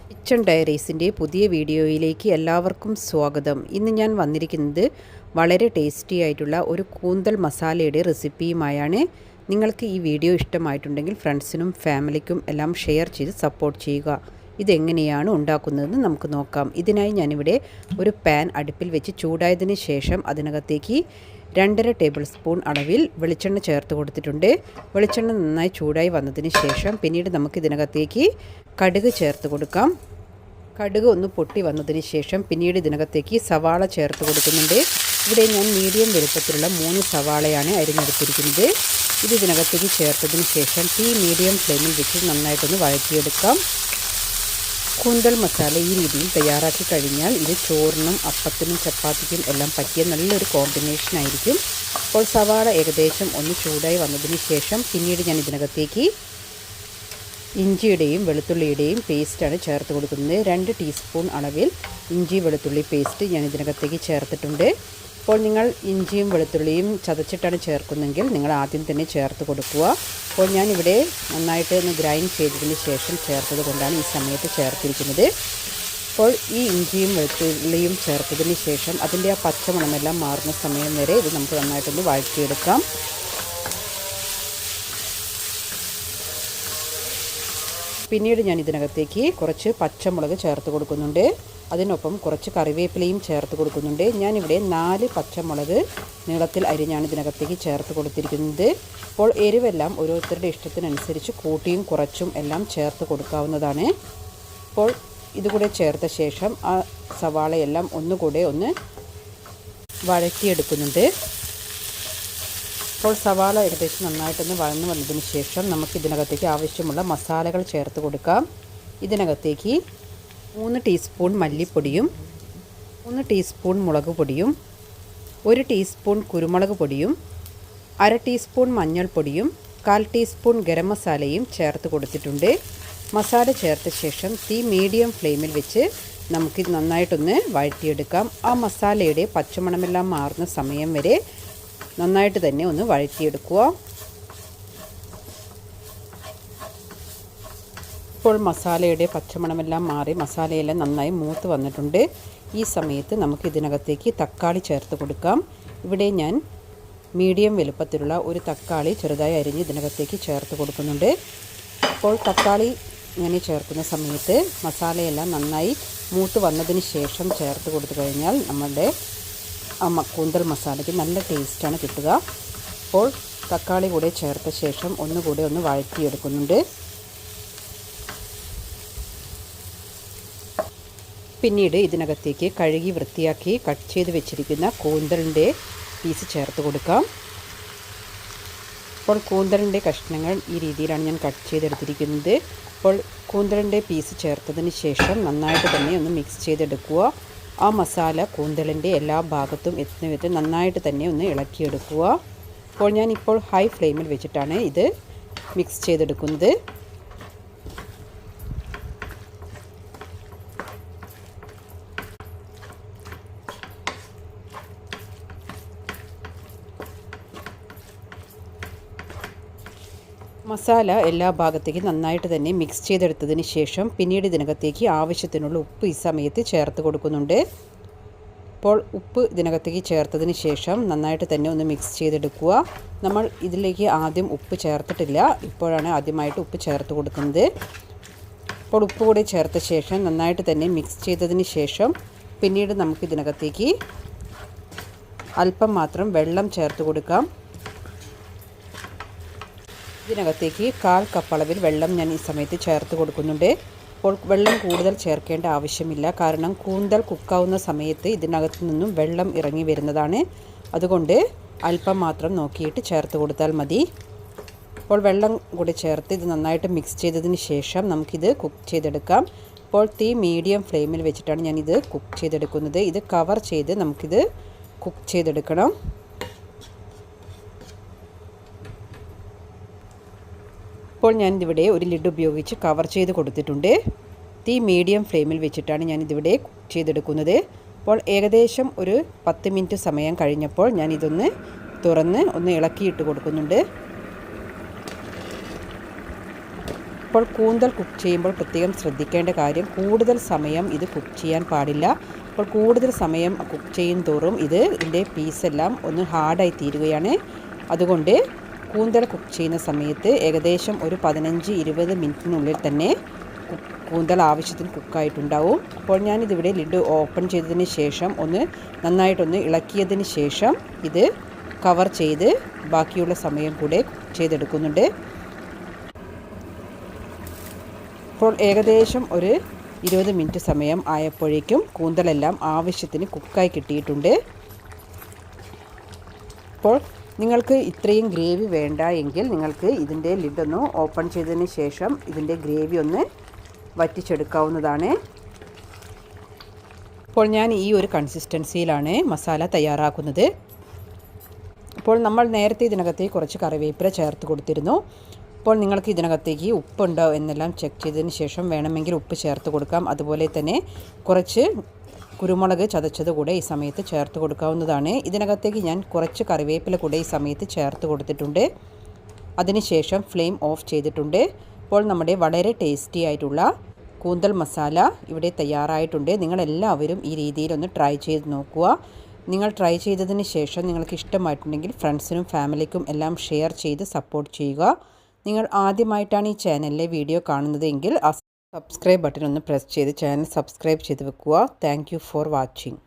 Kitchen ഡയറീസിൻ്റെ പുതിയ വീഡിയോയിലേക്ക് എല്ലാവർക്കും സ്വാഗതം. ഇന്ന് ഞാൻ വന്നിരിക്കുന്നത് വളരെ ടേസ്റ്റി ആയിട്ടുള്ള ഒരു കൂന്തൽ മസാലയുടെ റെസിപ്പിയുമായാണ്. നിങ്ങൾക്ക് ഈ വീഡിയോ ഇഷ്ടമായിട്ടുണ്ടെങ്കിൽ ഫ്രണ്ട്സിനും ഫാമിലിക്കും എല്ലാം ഷെയർ ചെയ്ത് സപ്പോർട്ട് ചെയ്യുക. ഇതെങ്ങനെയാണ് ഉണ്ടാക്കുന്നതെന്ന് നമുക്ക് നോക്കാം. ഇതിനായി ഞാനിവിടെ ഒരു പാൻ അടുപ്പിൽ വെച്ച് ചൂടായതിന് ശേഷം അതിനകത്തേക്ക് 2.5 ടേബിൾ സ്പൂൺ അളവിൽ വെളിച്ചെണ്ണ ചേർത്ത് കൊടുത്തിട്ടുണ്ട്. വെളിച്ചെണ്ണ നന്നായി ചൂടായി വന്നതിന് ശേഷം പിന്നീട് നമുക്ക് ഇതിനകത്തേക്ക് കടുക് ചേർത്ത് കൊടുക്കാം. കടുക് ഒന്ന് പൊട്ടി വന്നതിന് ശേഷം പിന്നീട് ഇതിനകത്തേക്ക് സവാള ചേർത്ത് കൊടുക്കുന്നുണ്ട്. ഇവിടെ ഞാൻ മീഡിയം വലുപ്പത്തിലുള്ള 3 സവാളയാണ് അരിഞ്ഞെടുത്തിരിക്കുന്നത്. ഇത് ഇതിനകത്തേക്ക് ചേർത്തതിന് ശേഷം തീ മീഡിയം ഫ്ലെയിമിൽ വെച്ച് നന്നായിട്ടൊന്ന് വഴറ്റിയെടുക്കാം. കൂന്തൽ മസാല ഈ രീതിയിൽ തയ്യാറാക്കി കഴിഞ്ഞാൽ ഇത് ചോറിനും അപ്പത്തിനും ചപ്പാത്തിക്കും എല്ലാം പറ്റിയ നല്ലൊരു കോമ്പിനേഷൻ ആയിരിക്കും. അപ്പോൾ സവാള ഏകദേശം ഒന്ന് ചൂടായി വന്നതിന് ശേഷം പിന്നീട് ഞാൻ ഇതിനകത്തേക്ക് ഇഞ്ചിയുടെയും വെളുത്തുള്ളിയുടെയും പേസ്റ്റാണ് ചേർത്ത് കൊടുക്കുന്നത്. 2 ടീസ്പൂൺ അളവിൽ ഇഞ്ചി വെളുത്തുള്ളി പേസ്റ്റ് ഞാൻ ഇതിനകത്തേക്ക് ചേർത്തിട്ടുണ്ട്. അപ്പോൾ നിങ്ങൾ ഇഞ്ചിയും വെളുത്തുള്ളിയും ചതച്ചിട്ടാണ് ചേർക്കുന്നതെങ്കിൽ നിങ്ങൾ ആദ്യം തന്നെ ചേർത്ത് കൊടുക്കുക. അപ്പോൾ ഞാനിവിടെ നന്നായിട്ട് ഒന്ന് ഗ്രൈൻഡ് ചെയ്തതിന് ശേഷം ചേർത്തത് കൊണ്ടാണ് ഈ സമയത്ത് ചേർത്തിരിക്കുന്നത്. അപ്പോൾ ഈ ഇഞ്ചിയും വെളുത്തുള്ളിയും ചേർത്തതിന് ശേഷം അതിൻ്റെ ആ പച്ചമണമെല്ലാം മാറുന്ന സമയം വരെ ഇത് നമുക്ക് നന്നായിട്ടൊന്ന് വഴറ്റിയെടുക്കാം. പിന്നീട് ഞാൻ ഇതിനകത്തേക്ക് കുറച്ച് പച്ചമുളക് ചേർത്ത് കൊടുക്കുന്നുണ്ട്. അതിനൊപ്പം കുറച്ച് കറിവേപ്പിലയും ചേർത്ത് കൊടുക്കുന്നുണ്ട്. ഞാനിവിടെ 4 പച്ചമുളക് നീളത്തിൽ അരിഞ്ഞാണ് ഇതിനകത്തേക്ക് ചേർത്ത് കൊടുത്തിരിക്കുന്നത്. അപ്പോൾ എരിവെല്ലാം ഓരോരുത്തരുടെ ഇഷ്ടത്തിനനുസരിച്ച് കൂട്ടിയും കുറച്ചും എല്ലാം ചേർത്ത് കൊടുക്കാവുന്നതാണ്. അപ്പോൾ ഇതുകൂടെ ചേർത്ത ശേഷം ആ സവാളയെല്ലാം ഒന്നുകൂടെ ഒന്ന് വഴറ്റിയെടുക്കുന്നുണ്ട്. അപ്പോൾ സവാള ഏകദേശം നന്നായിട്ടൊന്ന് വഴന്നു വന്നതിന് ശേഷം നമുക്ക് ഇതിനകത്തേക്ക് ആവശ്യമുള്ള മസാലകൾ ചേർത്ത് കൊടുക്കാം. ഇതിനകത്തേക്ക് 3 ടീസ്പൂൺ മല്ലിപ്പൊടിയും 3 ടീസ്പൂൺ മുളക് പൊടിയും 1 ടീസ്പൂൺ കുരുമുളക് പൊടിയും 1/2 ടീസ്പൂൺ മഞ്ഞൾപ്പൊടിയും 1/4 ടീസ്പൂൺ ഗരം മസാലയും ചേർത്ത് കൊടുത്തിട്ടുണ്ട്. മസാല ചേർത്ത ശേഷം തീ മീഡിയം ഫ്ലെയിമിൽ വെച്ച് നമുക്കിത് നന്നായിട്ടൊന്ന് വഴറ്റിയെടുക്കാം. ആ മസാലയുടെ പച്ചമണമെല്ലാം മാറുന്ന സമയം വരെ നന്നായിട്ട് തന്നെ ഒന്ന് വഴറ്റിയെടുക്കുക. ഇപ്പോൾ മസാലയുടെ പച്ചമണമെല്ലാം മാറി മസാലയെല്ലാം നന്നായി മൂത്ത് വന്നിട്ടുണ്ട്. ഈ സമയത്ത് നമുക്ക് ഇതിനകത്തേക്ക് തക്കാളി ചേർത്ത് കൊടുക്കാം. ഇവിടെ ഞാൻ മീഡിയം വലുപ്പത്തിലുള്ള ഒരു തക്കാളി ചെറുതായി അരിഞ്ഞ് ഇതിനകത്തേക്ക് ചേർത്ത് കൊടുക്കുന്നുണ്ട്. അപ്പോൾ തക്കാളി ഇങ്ങനെ ചേർക്കുന്ന സമയത്ത് മസാലയെല്ലാം നന്നായി മൂത്ത് വന്നതിന് ശേഷം ചേർത്ത് കൊടുത്തു കഴിഞ്ഞാൽ നമ്മുടെ കൂന്തൽ മസാലയ്ക്ക് നല്ല ടേസ്റ്റാണ് കിട്ടുക. അപ്പോൾ തക്കാളി കൂടെ ചേർത്ത ശേഷം ഒന്നുകൂടെ ഒന്ന് വഴറ്റിയെടുക്കുന്നുണ്ട്. പിന്നീട് ഇതിനകത്തേക്ക് കഴുകി വൃത്തിയാക്കി കട്ട് ചെയ്ത് വെച്ചിരിക്കുന്ന കൂന്തലിൻ്റെ പീസ് ചേർത്ത് കൊടുക്കാം. അപ്പോൾ കൂന്തലിൻ്റെ കഷ്ണങ്ങൾ ഈ രീതിയിലാണ് ഞാൻ കട്ട് ചെയ്തെടുത്തിരിക്കുന്നത്. അപ്പോൾ കൂന്തലിൻ്റെ പീസ് ചേർത്തതിന് ശേഷം നന്നായിട്ട് തന്നെ ഒന്ന് മിക്സ് ചെയ്തെടുക്കുക. ആ മസാല കൂന്തലിൻ്റെ എല്ലാ ഭാഗത്തും എത്തുന്ന വിധത്തിൽ നന്നായിട്ട് തന്നെ ഒന്ന് ഇളക്കിയെടുക്കുക. അപ്പോൾ ഞാനിപ്പോൾ ഹൈ ഫ്ലെയിമിൽ വെച്ചിട്ടാണ് ഇത് മിക്സ് ചെയ്തെടുക്കുന്നത്. മസാല എല്ലാ ഭാഗത്തേക്കും നന്നായിട്ട് തന്നെ മിക്സ് ചെയ്തെടുത്തതിന് ശേഷം പിന്നീട് ഇതിനകത്തേക്ക് ആവശ്യത്തിനുള്ള ഉപ്പ് ഈ സമയത്ത് ചേർത്ത് കൊടുക്കുന്നുണ്ട്. അപ്പോൾ ഉപ്പ് ഇതിനകത്തേക്ക് ചേർത്തതിന് ശേഷം നന്നായിട്ട് തന്നെ ഒന്ന് മിക്സ് ചെയ്തെടുക്കുക. നമ്മൾ ഇതിലേക്ക് ആദ്യം ഉപ്പ് ചേർത്തിട്ടില്ല, ഇപ്പോഴാണ് ആദ്യമായിട്ട് ഉപ്പ് ചേർത്ത് കൊടുക്കുന്നത്. അപ്പോൾ ഉപ്പ് കൂടി ചേർത്ത ശേഷം നന്നായിട്ട് തന്നെ മിക്സ് ചെയ്തതിന് ശേഷം പിന്നീട് നമുക്ക് ഇതിനകത്തേക്ക് അല്പം മാത്രം വെള്ളം ചേർത്ത് കൊടുക്കാം. ഇതിനകത്തേക്ക് 1/4 കപ്പ് അളവിൽ വെള്ളം ഞാൻ ഈ സമയത്ത് ചേർത്ത് കൊടുക്കുന്നുണ്ട്. അപ്പോൾ വെള്ളം കൂടുതൽ ചേർക്കേണ്ട ആവശ്യമില്ല, കാരണം കൂന്തൽ കുക്കാവുന്ന സമയത്ത് ഇതിനകത്ത് നിന്നും വെള്ളം ഇറങ്ങി വരുന്നതാണ്. അതുകൊണ്ട് അല്പം മാത്രം നോക്കിയിട്ട് ചേർത്ത് കൊടുത്താൽ മതി. അപ്പോൾ വെള്ളം കൂടി ചേർത്ത് ഇത് നന്നായിട്ട് മിക്സ് ചെയ്തതിന് ശേഷം നമുക്കിത് കുക്ക് ചെയ്തെടുക്കാം. അപ്പോൾ തീ മീഡിയം ഫ്ലെയിമിൽ വെച്ചിട്ടാണ് ഞാനിത് കുക്ക് ചെയ്തെടുക്കുന്നത്. ഇത് കവർ ചെയ്ത് നമുക്കിത് കുക്ക് ചെയ്തെടുക്കണം. ഇപ്പോൾ ഞാനിതിവിടെ ഒരു ലിഡ് ഉപയോഗിച്ച് കവർ ചെയ്ത് കൊടുത്തിട്ടുണ്ട്. തീ മീഡിയം ഫ്ലെയിമിൽ വെച്ചിട്ടാണ് ഞാനിതിവിടെ കുക്ക് ചെയ്തെടുക്കുന്നത്. അപ്പോൾ ഏകദേശം ഒരു 10 മിനിറ്റ് സമയം കഴിഞ്ഞപ്പോൾ ഞാനിതൊന്ന് തുറന്ന് ഒന്ന് ഇളക്കിയിട്ട് കൊടുക്കുന്നുണ്ട്. അപ്പോൾ കൂന്തൽ കുക്ക് ചെയ്യുമ്പോൾ പ്രത്യേകം ശ്രദ്ധിക്കേണ്ട കാര്യം കൂടുതൽ സമയം ഇത് കുക്ക് ചെയ്യാൻ പാടില്ല. അപ്പോൾ കൂടുതൽ സമയം കുക്ക് ചെയ്യും തോറും ഇതിൻ്റെ പീസെല്ലാം ഒന്ന് ഹാർഡായി തീരുകയാണ്. അതുകൊണ്ട് കൂന്തൽ കുക്ക് ചെയ്യുന്ന സമയത്ത് ഏകദേശം ഒരു 15-20 മിനിറ്റിനുള്ളിൽ തന്നെ കൂന്തൽ ആവശ്യത്തിന് കുക്കായിട്ടുണ്ടാവും. അപ്പോൾ ഞാനിതിവിടെ ലിഡ് ഓപ്പൺ ചെയ്തതിന് ശേഷം നന്നായിട്ടൊന്ന് ഇളക്കിയതിന് ശേഷം ഇത് കവർ ചെയ്ത് ബാക്കിയുള്ള സമയം കൂടെ കുക്ക് ചെയ്തെടുക്കുന്നുണ്ട്. അപ്പോൾ ഏകദേശം ഒരു 20 മിനിറ്റ് സമയം ആയപ്പോഴേക്കും കൂന്തലെല്ലാം ആവശ്യത്തിന് കുക്കായി കിട്ടിയിട്ടുണ്ട്. അപ്പോൾ നിങ്ങൾക്ക് ഇത്രയും ഗ്രേവി വേണ്ട എങ്കിൽ നിങ്ങൾക്ക് ഇതിൻ്റെ ലിഡൊന്ന് ഓപ്പൺ ചെയ്തതിന് ശേഷം ഇതിൻ്റെ ഗ്രേവി ഒന്ന് വറ്റിച്ചെടുക്കാവുന്നതാണ്. അപ്പോൾ ഞാൻ ഈ ഒരു കൺസിസ്റ്റൻസിയിലാണ് മസാല തയ്യാറാക്കുന്നത്. അപ്പോൾ നമ്മൾ നേരത്തെ ഇതിനകത്തേക്ക് കുറച്ച് കറിവേപ്പില ചേർത്ത് കൊടുത്തിരുന്നു. അപ്പോൾ നിങ്ങൾക്ക് ഇതിനകത്തേക്ക് ഉപ്പുണ്ടോ എന്നെല്ലാം ചെക്ക് ചെയ്തതിന് ശേഷം വേണമെങ്കിൽ ഉപ്പ് ചേർത്ത് കൊടുക്കാം. അതുപോലെ തന്നെ കുറച്ച് കുരുമുളക് ചതച്ചത് കൂടെ ഈ സമയത്ത് ചേർത്ത് കൊടുക്കാവുന്നതാണ്. ഇതിനകത്തേക്ക് ഞാൻ കുറച്ച് കറിവേപ്പില കൂടെ ഈ സമയത്ത് ചേർത്ത് കൊടുത്തിട്ടുണ്ട്. അതിനുശേഷം ഫ്ലെയിം ഓഫ് ചെയ്തിട്ടുണ്ട്. അപ്പോൾ നമ്മുടെ വളരെ ടേസ്റ്റി ആയിട്ടുള്ള കൂന്തൽ മസാല ഇവിടെ തയ്യാറായിട്ടുണ്ട്. നിങ്ങളെല്ലാവരും ഈ രീതിയിലൊന്ന് ട്രൈ ചെയ്ത് നോക്കുക. നിങ്ങൾ ട്രൈ ചെയ്തതിന് ശേഷം നിങ്ങൾക്ക് ഇഷ്ടമായിട്ടുണ്ടെങ്കിൽ ഫ്രണ്ട്സിനും ഫാമിലിക്കും എല്ലാം ഷെയർ ചെയ്ത് സപ്പോർട്ട് ചെയ്യുക. നിങ്ങൾ ആദ്യമായിട്ടാണ് ഈ ചാനലിലെ വീഡിയോ കാണുന്നതെങ്കിൽ ആ സബ്സ്ക്രൈബ് ബട്ടൺ ഒന്ന് പ്രസ് ചെയ്ത് ചാനൽ സബ്സ്ക്രൈബ് ചെയ്ത് വെക്കുക. Thank you for watching.